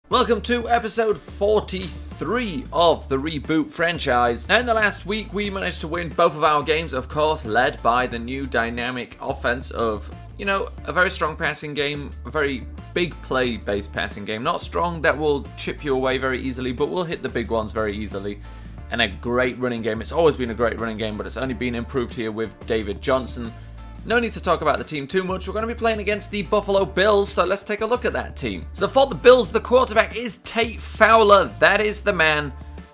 Welcome to episode 43 of the Reboot franchise. Now in the last week we managed to win both of our games, of course, led by the new dynamic offense of, a very strong passing game, a very big play based passing game. Not strong that will chip you away very easily, but will hit the big ones very easily. And a great running game. It's always been a great running game, but it's only been improved here with David Johnson. No need to talk about the team too much. We're going to be playing against the Buffalo Bills, so let's take a look at that team. So for the Bills, the quarterback is Tate Fowler. That is the man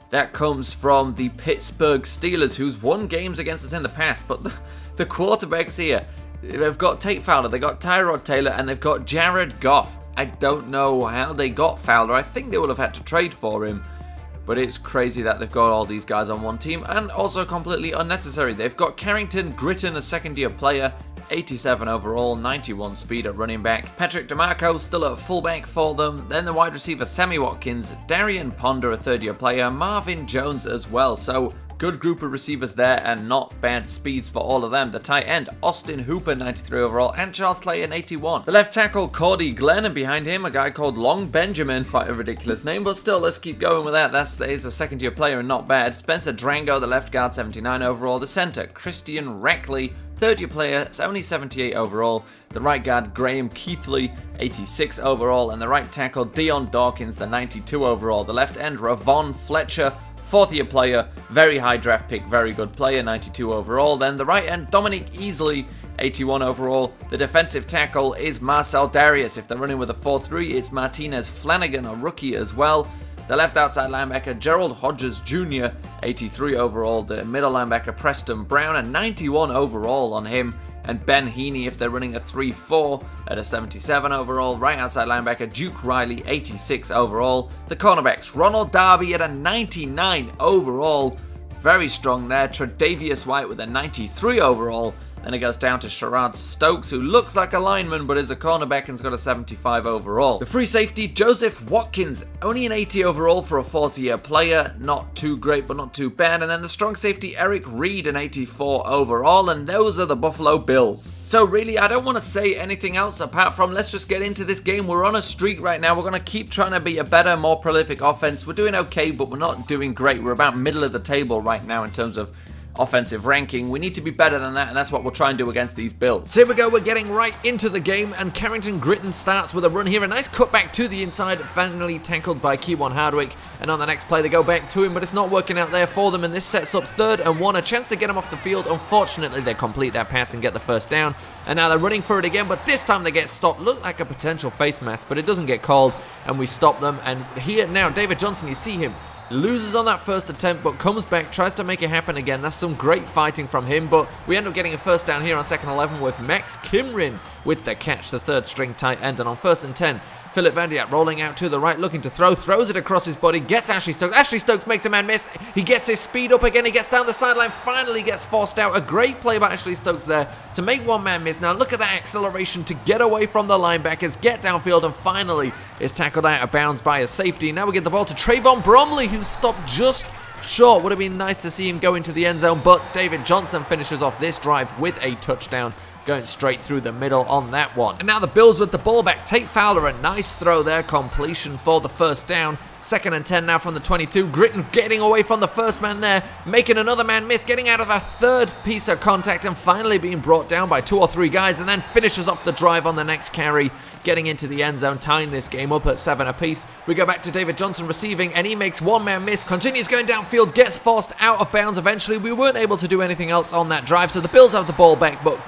that comes from the Pittsburgh Steelers, who's won games against us in the past. But the quarterbacks here, they've got Tate Fowler, they've got Tyrod Taylor, and they've got Jared Goff. I don't know how they got Fowler. I think they would have had to trade for him. But it's crazy that they've got all these guys on one team, and also completely unnecessary. They've got Carrington Gritton, a second-year player, 87 overall, 91 speed at running back. Patrick DeMarco still at fullback for them. Then the wide receiver Sammy Watkins, Darian Ponder, a third-year player, Marvin Jones as well. So good group of receivers there and not bad speeds for all of them. The tight end, Austin Hooper, 93 overall, and Charles Clay, an 81. The left tackle, Cordy Glenn, and behind him, a guy called Long Benjamin. Quite a ridiculous name, but still, let's keep going with that. He's a second-year player and not bad. Spencer Drango, the left guard, 79 overall. The center, Christian Rackley, third-year player, it's only 78 overall. The right guard, Graham Keithley, 86 overall. And the right tackle, Dion Dawkins, the 92 overall. The left end, Ravon Fletcher, fourth-year player, very high draft pick, very good player, 92 overall. Then the right end, Dominic Easley, 81 overall. The defensive tackle is Marcel Darius. If they're running with a 4-3, it's Martinez Flanagan, a rookie as well. The left outside linebacker, Gerald Hodges Jr., 83 overall. The middle linebacker, Preston Brown, a 91 overall on him. And Ben Heaney, if they're running a 3-4, at a 77 overall. Right outside linebacker, Duke Riley, 86 overall. The cornerbacks, Ronald Darby at a 99 overall. Very strong there. Tre'Davious White with a 93 overall. Then it goes down to Sherrod Stokes, who looks like a lineman but is a cornerback and's got a 75 overall. The free safety, Joseph Watkins, only an 80 overall for a fourth-year player. Not too great, but not too bad. And then the strong safety, Eric Reed, an 84 overall. And those are the Buffalo Bills. So really, I don't want to say anything else apart from let's just get into this game. We're on a streak right now. We're going to keep trying to be a better, more prolific offense. We're doing okay, but we're not doing great. We're about middle of the table right now in terms of offensive ranking. We need to be better than that, and that's what we'll try and do against these Bills. So here we go, we're getting right into the game, and Carrington Gritton starts with a run here. A nice cutback to the inside, finally tackled by Keywan Hardwick, and on the next play they go back to him, but it's not working out there for them, and this sets up 3rd and 1, a chance to get him off the field. Unfortunately, they complete that pass and get the first down, and now they're running for it again, but this time they get stopped. Looked like a potential face mask, but it doesn't get called, and we stop them. And here now, David Johnson, you see him, loses on that first attempt, but comes back, tries to make it happen again. That's some great fighting from him, but we end up getting a first down here on 2nd and 11 with Max Kimrin with the catch, the 3rd string tight end. And on 1st and 10, Philip Vandiak rolling out to the right, looking to throw, throws it across his body, gets Ashley Stokes. Ashley Stokes makes a man miss. He gets his speed up again. He gets down the sideline, finally gets forced out. A great play by Ashley Stokes there to make one man miss. Now look at that acceleration to get away from the linebackers, get downfield, and finally is tackled out of bounds by a safety. Now we get the ball to Trayvon Bromley, who stopped just short. Would have been nice to see him go into the end zone, but David Johnson finishes off this drive with a touchdown, going straight through the middle on that one. And now the Bills with the ball back. Tate Fowler, a nice throw there, completion for the first down. 2nd and 10 now from the 22. Gritton getting away from the first man there, making another man miss, getting out of a 3rd piece of contact, and finally being brought down by 2 or 3 guys, and then finishes off the drive on the next carry, getting into the end zone, tying this game up at 7 apiece. We go back to David Johnson receiving, and he makes one man miss, continues going downfield, gets forced out of bounds eventually. We weren't able to do anything else on that drive, so the Bills have the ball back, but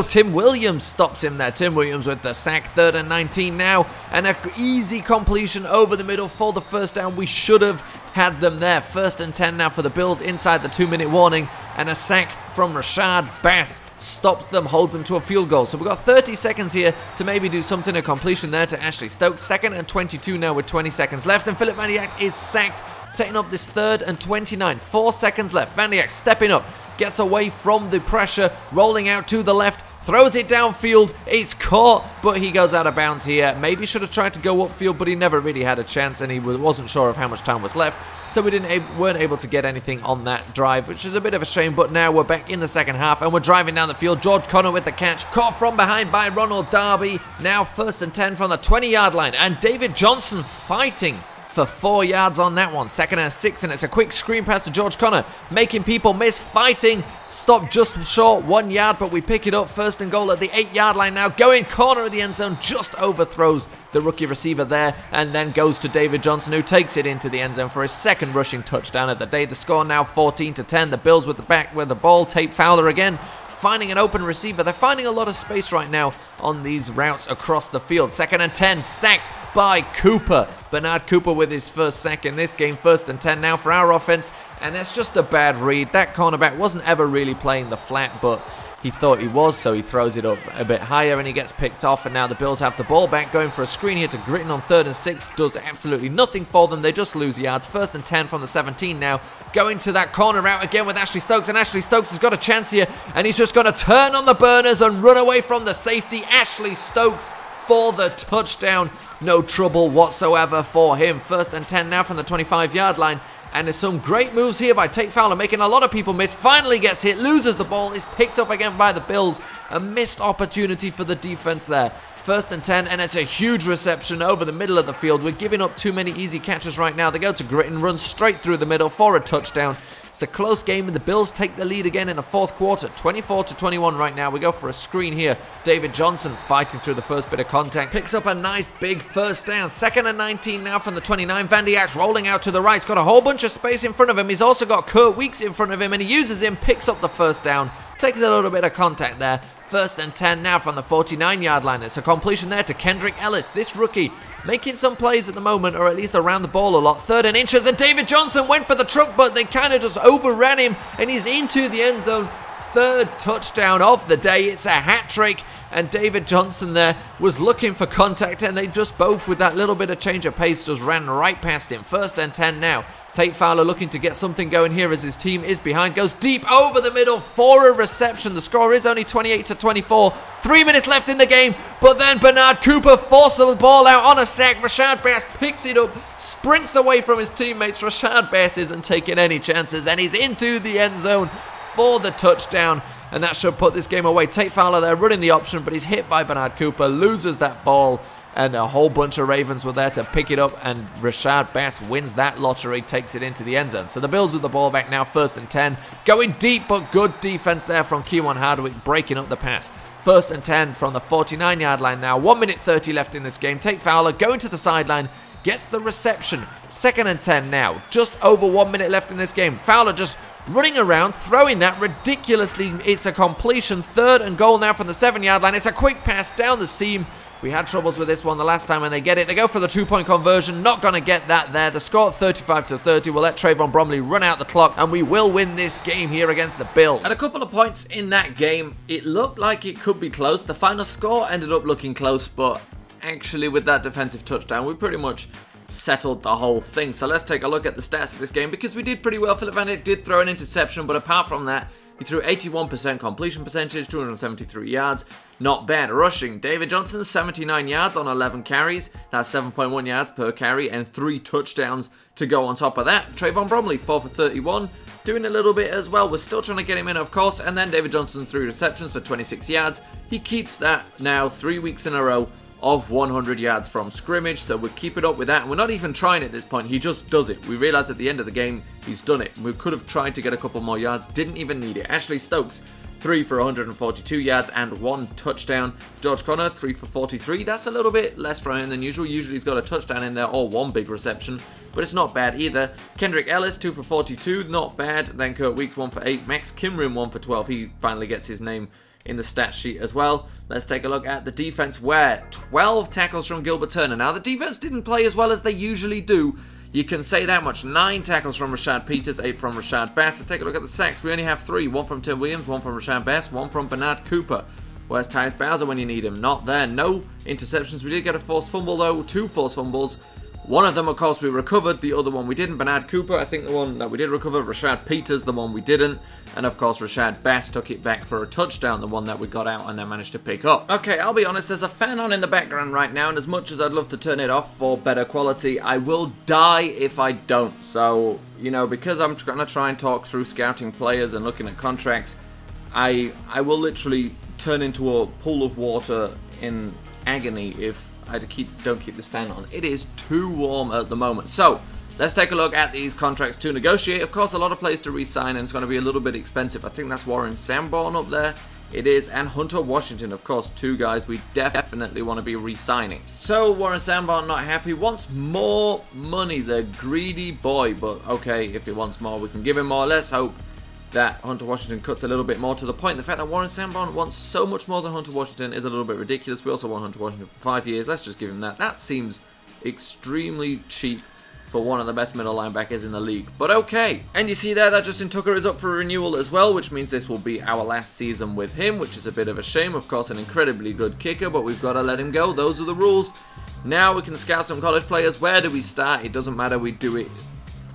Tim Williams stops him there. Tim Williams with the sack. 3rd and 19 now, and an easy completion over the middle for the first down. We should have had them there. 1st and 10 now for the Bills inside the 2-minute warning, and a sack from Rashad Bass stops them, holds them to a field goal. So we've got 30 seconds here to maybe do something. A completion there to Ashley Stokes. 2nd and 22 now with 20 seconds left, and Philip Vandiak is sacked, setting up this 3rd and 29. 4 seconds left. Vandiak stepping up, gets away from the pressure, rolling out to the left, throws it downfield, it's caught, but he goes out of bounds here. Maybe should have tried to go upfield, but he never really had a chance, and he wasn't sure of how much time was left, so we weren't able to get anything on that drive, which is a bit of a shame. But now we're back in the second half, and we're driving down the field. George Connor with the catch, caught from behind by Ronald Darby. Now 1st and 10 from the 20-yard line, and David Johnson fighting for 4 yards on that one. 2nd and 6, and it's a quick screen pass to George Connor, making people miss, fighting, stopped just short 1 yard, but we pick it up. 1st and goal at the 8-yard line now, going corner of the end zone, just overthrows the rookie receiver there, and then goes to David Johnson, who takes it into the end zone for his 2nd rushing touchdown of the day. The score now 14-10. The Bills with the ball. Tate Fowler again, finding an open receiver. They're finding a lot of space right now on these routes across the field. 2nd and 10, sacked by Cooper. Bernard Cooper with his first sack in this game. 1st and 10 now for our offense, and that's just a bad read. That cornerback wasn't ever really playing the flat, but he thought he was, so he throws it up a bit higher and he gets picked off. And now the Bills have the ball back, going for a screen here to Gritton on 3rd and 6. Does absolutely nothing for them. They just lose yards. 1st and 10 from the 17 now, going to that corner route again with Ashley Stokes, and Ashley Stokes has got a chance here, and he's just going to turn on the burners and run away from the safety. Ashley Stokes for the touchdown. No trouble whatsoever for him. 1st and 10 now from the 25-yard line. And there's some great moves here by Tate Fowler, making a lot of people miss. Finally gets hit, loses the ball, is picked up again by the Bills. A missed opportunity for the defense there. 1st and 10, and it's a huge reception over the middle of the field. We're giving up too many easy catches right now. They go to Gritton, run straight through the middle for a touchdown. It's a close game, and the Bills take the lead again in the 4th quarter. 24-21 right now. We go for a screen here. David Johnson fighting through the first bit of contact. Picks up a nice big 1st down. 2nd and 19 now from the 29. Van Diak rolling out to the right. He's got a whole bunch of space in front of him. He's also got Kurt Weeks in front of him, and he uses him, picks up the 1st down. Takes a little bit of contact there. 1st and 10 now from the 49-yard line. It's a completion there to Kendrick Ellis. This rookie making some plays at the moment, or at least around the ball a lot. 3rd and inches, and David Johnson went for the truck, but they kind of just overran him, and he's into the end zone. 3rd touchdown of the day. It's a hat trick, and David Johnson there was looking for contact, and they just both, with that little bit of change of pace, just ran right past him. 1st and 10 now. Tate Fowler looking to get something going here as his team is behind. Goes deep over the middle for a reception. The score is only 28-24. 3 minutes left in the game, but then Bernard Cooper forced the ball out on a sack. Rashad Bass picks it up, sprints away from his teammates. Rashad Bass isn't taking any chances, and he's into the end zone for the touchdown, and that should put this game away. Tate Fowler there running the option, but he's hit by Bernard Cooper, loses that ball, and a whole bunch of Ravens were there to pick it up, and Rashad Bass wins that lottery, takes it into the end zone. So the Bills with the ball back now, 1st and 10. Going deep, but good defense there from Kewan Hardwick, breaking up the pass. 1st and 10 from the 49-yard line now. 1 minute 30 left in this game. Tate Fowler going to the sideline, gets the reception. 2nd and 10 now. Just over 1 minute left in this game. Fowler just running around, throwing that ridiculously. It's a completion. 3rd and goal now from the 7-yard line. It's a quick pass down the seam. We had troubles with this one the last time, and they get it. They go for the 2-point conversion. Not going to get that there. The score 35-30. We'll let Trayvon Bromley run out the clock, and we will win this game here against the Bills. At a couple of points in that game, it looked like it could be close. The final score ended up looking close, but actually with that defensive touchdown, we pretty much settled the whole thing. So let's take a look at the stats of this game, because we did pretty well. Philip Van Dijk did throw an interception, but apart from that, he threw 81% completion percentage, 273 yards. Not bad. Rushing, David Johnson, 79 yards on 11 carries. That's 7.1 yards per carry and 3 touchdowns to go on top of that. Trayvon Bromley, 4 for 31. Doing a little bit as well. We're still trying to get him in, of course. And then David Johnson, 3 receptions for 26 yards. He keeps that now 3 weeks in a row of 100 yards from scrimmage, so we'll keep it up with that. And we're not even trying at this point, he just does it. We realize at the end of the game, he's done it. We could have tried to get a couple more yards, didn't even need it. Ashley Stokes, 3 for 142 yards and 1 touchdown. George Connor, 3 for 43. That's a little bit less for him than usual. Usually he's got a touchdown in there or 1 big reception, but it's not bad either. Kendrick Ellis, 2 for 42, not bad. Then Kurt Weeks, 1 for 8. Max Kimrin, 1 for 12. He finally gets his name in the stat sheet as well. Let's take a look at the defense, where 12 tackles from Gilbert Turner. Now, the defense didn't play as well as they usually do. You can say that much. 9 tackles from Rashad Peters, 8 from Rashad Bass. Let's take a look at the sacks. We only have 3. 1 from Tim Williams, 1 from Rashad Bass, 1 from Bernard Cooper. Where's Tyus Bowser when you need him? Not there. No interceptions. We did get a forced fumble, though. 2 forced fumbles. One of them, of course, we recovered. The other one we didn't. Bernard Cooper, I think the one that we did recover. Rashad Peters, the one we didn't. And, of course, Rashad Bass took it back for a touchdown, the one that we got out and then managed to pick up. Okay, I'll be honest, there's a fan on in the background right now, and as much as I'd love to turn it off for better quality, I will die if I don't. So, you know, because I'm going to try and talk through scouting players and looking at contracts, I will literally turn into a pool of water in agony if I don't keep this fan on. It is too warm at the moment. So, let's take a look at these contracts to negotiate. Of course, a lot of players to re-sign, and it's going to be a little bit expensive. I think that's Warren Sanborn up there. It is, and Hunter Washington, of course, two guys we definitely want to be re-signing. So, Warren Sanborn not happy, wants more money, the greedy boy. But, okay, if he wants more, we can give him more. Let's hope that Hunter Washington cuts a little bit more to the point. The fact that Warren Sanborn wants so much more than Hunter Washington is a little bit ridiculous. We also want Hunter Washington for 5 years. Let's just give him that. That seems extremely cheap for one of the best middle linebackers in the league. But okay. And you see there that Justin Tucker is up for renewal as well, which means this will be our last season with him, which is a bit of a shame. Of course, an incredibly good kicker, but we've got to let him go. Those are the rules. Now we can scout some college players. Where do we start? It doesn't matter. We do it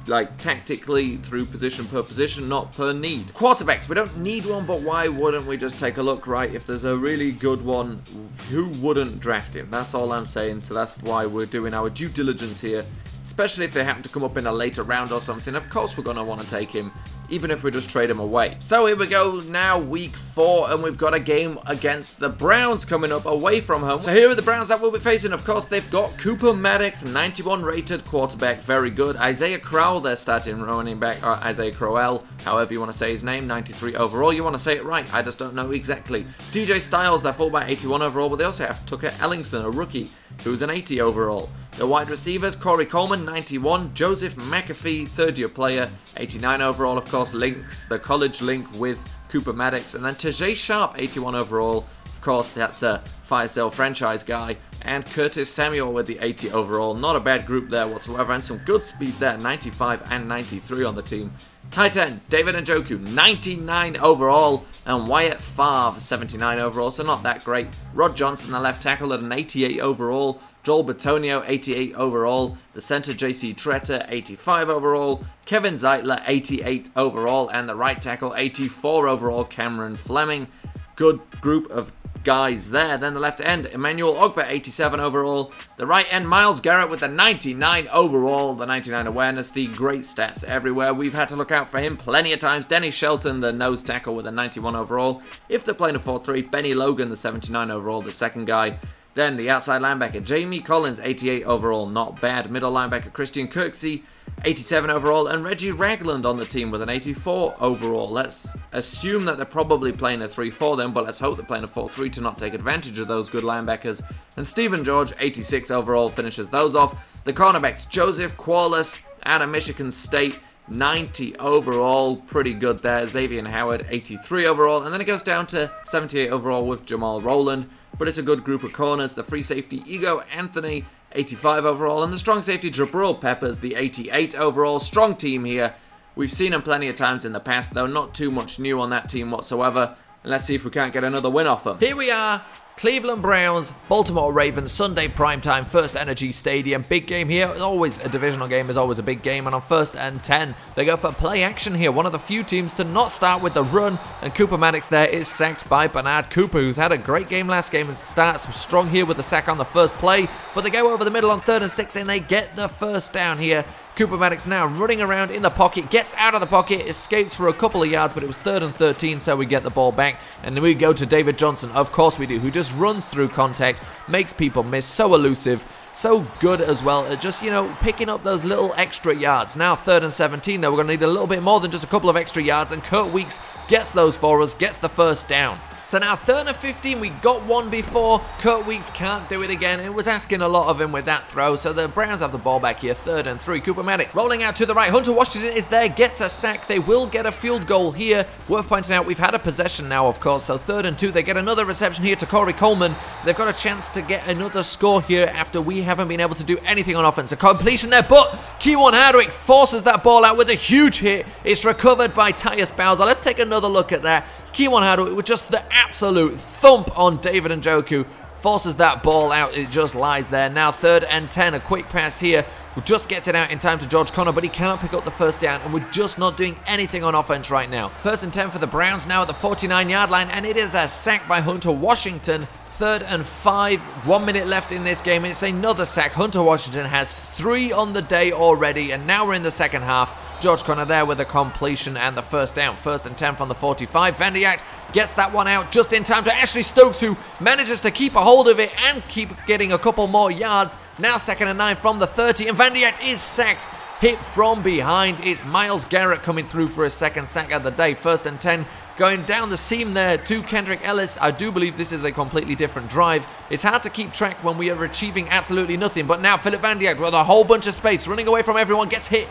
like tactically through position per position, not per need. Quarterbacks, we don't need one, but why wouldn't we just take a look, right? If there's a really good one, who wouldn't draft him? That's all I'm saying. So that's why we're doing our due diligence here, especially if they happen to come up in a later round or something. Of course we're going to want to take him, even if we just trade him away. So here we go now, week 4, and we've got a game against the Browns coming up away from home. So here are the Browns that we'll be facing. Of course, they've got Cooper Maddox, 91 rated quarterback, very good. Isaiah Crowell, their starting running back, or Isaiah Crowell, however you want to say his name, 93 overall. You want to say it right, I just don't know exactly. DJ Styles, their fullback, 81 overall, but they also have Tucker Ellingson, a rookie, who's an 80 overall. The wide receivers, Corey Coleman, 91. Joseph McAfee, third-year player, 89 overall. Of course, links the college link with Cooper Maddox. And then Tajay Sharp, 81 overall. Of course, that's a fire sale franchise guy. And Curtis Samuel with the 80 overall. Not a bad group there whatsoever. And some good speed there, 95 and 93 on the team. Tight end, David Njoku, 99 overall. And Wyatt Favre, 79 overall. So not that great. Rod Johnson, the left tackle, at an 88 overall. Joel Bitonio, 88 overall. The center, JC Tretter, 85 overall. Kevin Zeitler, 88 overall. And the right tackle, 84 overall, Cameron Fleming. Good group of guys there. Then the left end, Emmanuel Ogbah, 87 overall. The right end, Myles Garrett with the 99 overall. The 99 awareness, the great stats everywhere. We've had to look out for him plenty of times. Denny Shelton, the nose tackle, with a 91 overall. If they're playing a 4-3, Benny Logan, the 79 overall, the second guy. Then the outside linebacker, Jamie Collins, 88 overall, not bad. Middle linebacker, Christian Kirksey, 87 overall. And Reggie Ragland on the team with an 84 overall. Let's assume that they're probably playing a 3-4 then, but let's hope they're playing a 4-3 to not take advantage of those good linebackers. And Stephen George, 86 overall, finishes those off. The cornerbacks, Joseph Qualis out of Michigan State, 90 overall, pretty good there. Xavier Howard, 83 overall. And then it goes down to 78 overall with Jamal Rowland. But it's a good group of corners. The free safety, Ego Anthony, 85 overall. And the strong safety, Jabril Peppers, the 88 overall. Strong team here. We've seen them plenty of times in the past, though. Not too much new on that team whatsoever. And let's see if we can't get another win off them. Here we are. Cleveland Browns, Baltimore Ravens, Sunday primetime, First Energy Stadium. Big game here. Always a divisional game is always a big game. And on 1st and 10, they go for play action here. One of the few teams to not start with the run. And Cooper Maddox there is sacked by Bernard Cooper, who's had a great game last game and starts strong here with the sack on the first play. But they go over the middle on 3rd and 6 and they get the first down here. Cooper Maddox now running around in the pocket, gets out of the pocket, escapes for a couple of yards, but it was 3rd and 13, so we get the ball back. And then we go to David Johnson, of course we do, who just runs through contact, makes people miss, so elusive, so good as well at just, you know, picking up those little extra yards. Now 3rd and 17, though, we're going to need a little bit more than just a couple of extra yards, and Kurt Weeks gets those for us, gets the first down. So now 3rd and 15, we got one before. Kurt Weeks can't do it again. It was asking a lot of him with that throw. So the Browns have the ball back here. 3rd and 3. Cooper Maddox rolling out to the right. Hunter Washington is there, gets a sack. They will get a field goal here. Worth pointing out, we've had a possession now, of course. So 3rd and 2. They get another reception here to Corey Coleman. They've got a chance to get another score here after we haven't been able to do anything on offense. A completion there, but Keywan Hardwick forces that ball out with a huge hit. It's recovered by Tyus Bowser. Let's take another look at that. Keywan Hardwick with just the absolute thump on David Njoku. Forces that ball out. It just lies there. Now 3rd and 10. A quick pass here who just gets it out in time to George Connor, but he cannot pick up the first down, and we're just not doing anything on offense right now. 1st and 10 for the Browns now at the 49-yard line, and it is a sack by Hunter Washington. 3rd and 5, 1 minute left in this game, and it's another sack. Hunter Washington has 3 on the day already, and now we're in the second half. George Connor there with a completion and the first down. 1st and 10 from the 45. Van Dyke gets that one out just in time to Ashley Stokes, who manages to keep a hold of it and keep getting a couple more yards. Now 2nd and 9 from the 30, and Van Dyke is sacked. Hit from behind. It's Myles Garrett coming through for his 2nd sack of the day. 1st and 10 going down the seam there to Kendrick Ellis. I do believe this is a completely different drive. It's hard to keep track when we are achieving absolutely nothing, but now Philip Van Dyke with a whole bunch of space, running away from everyone, gets hit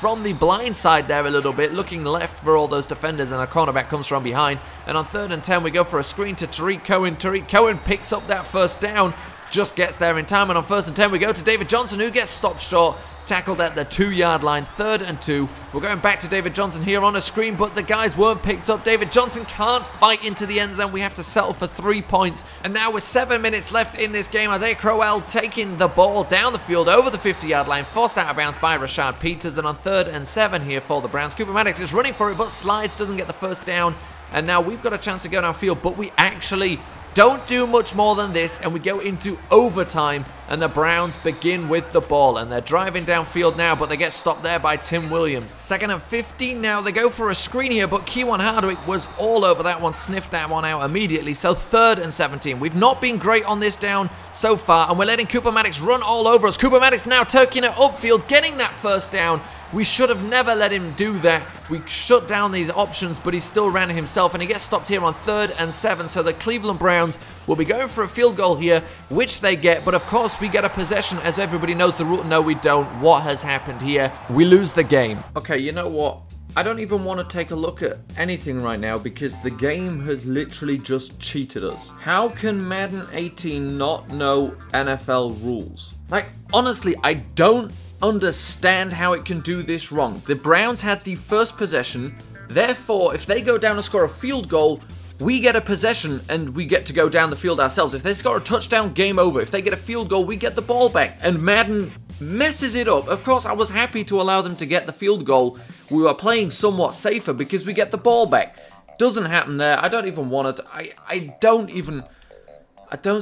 from the blind side there a little bit, looking left for all those defenders, and the cornerback comes from behind. And on 3rd and 10 we go for a screen to Tariq Cohen. Tariq Cohen picks up that first down, just gets there in time, and on 1st and 10 we go to David Johnson, who gets stopped short, tackled at the 2-yard line. 3rd and 2. We're going back to David Johnson here on a screen, but the guys weren't picked up. David Johnson can't fight into the end zone. We have to settle for 3 points. And now with 7 minutes left in this game, Isaiah Crowell taking the ball down the field over the 50-yard line, forced out of bounds by Rashad Peters. And on 3rd and 7 here for the Browns, Cooper Maddox is running for it, but slides, doesn't get the first down. And now we've got a chance to go downfield, but we actually don't do much more than this, and we go into overtime, and the Browns begin with the ball, and they're driving downfield now, but they get stopped there by Tim Williams. 2nd and 15 now. They go for a screen here, but Keywan Hardwick was all over that one, sniffed that one out immediately. So 3rd and 17. We've not been great on this down so far, and we're letting Cooper Maddox run all over us. Cooper Maddox now taking it upfield, getting that first down. We should have never let him do that. We shut down these options, but he still ran it himself, and he gets stopped here on 3rd and 7. So the Cleveland Browns will be going for a field goal here, which they get. But of course, we get a possession, as everybody knows the rule. No, we don't. What has happened here? We lose the game. Okay, you know what? I don't even want to take a look at anything right now because the game has literally just cheated us. How can Madden 18 not know NFL rules? Like, honestly, I don't understand how it can do this wrong. The Browns had the first possession, therefore if they go down and score a field goal, we get a possession and we get to go down the field ourselves. If they score a touchdown, game over. If they get a field goal, we get the ball back, and Madden messes it up. Of course, I was happy to allow them to get the field goal. We were playing somewhat safer because we get the ball back. Doesn't happen there. I don't even want it. I don't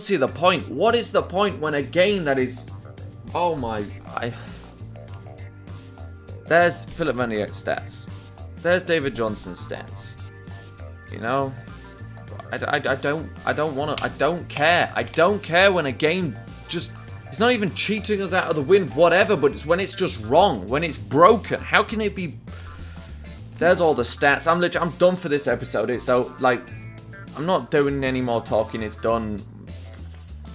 see the point. What is the point when a game that is, oh my, there's Philip Van Dyke's stats. There's David Johnson's stats. You know, I don't want to. I don't care. I don't care when a game just, it's not even cheating us out of the win, whatever, but it's when it's just wrong, when it's broken. How can it be? There's all the stats. I'm done for this episode. So like, I'm not doing any more talking. It's done.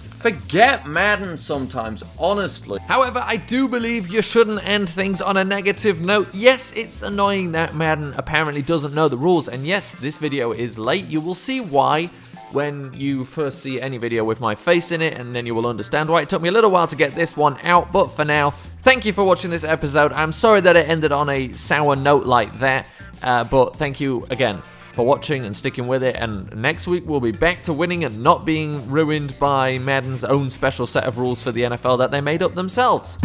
Forget Madden sometimes, honestly. However, I do believe you shouldn't end things on a negative note. Yes, it's annoying that Madden apparently doesn't know the rules, and yes, this video is late. You will see why when you first see any video with my face in it, and then you will understand why it took me a little while to get this one out. But for now, thank you for watching this episode. I'm sorry that it ended on a sour note like that, but thank you again for watching and sticking with it, and next week we'll be back to winning and not being ruined by Madden's own special set of rules for the NFL that they made up themselves.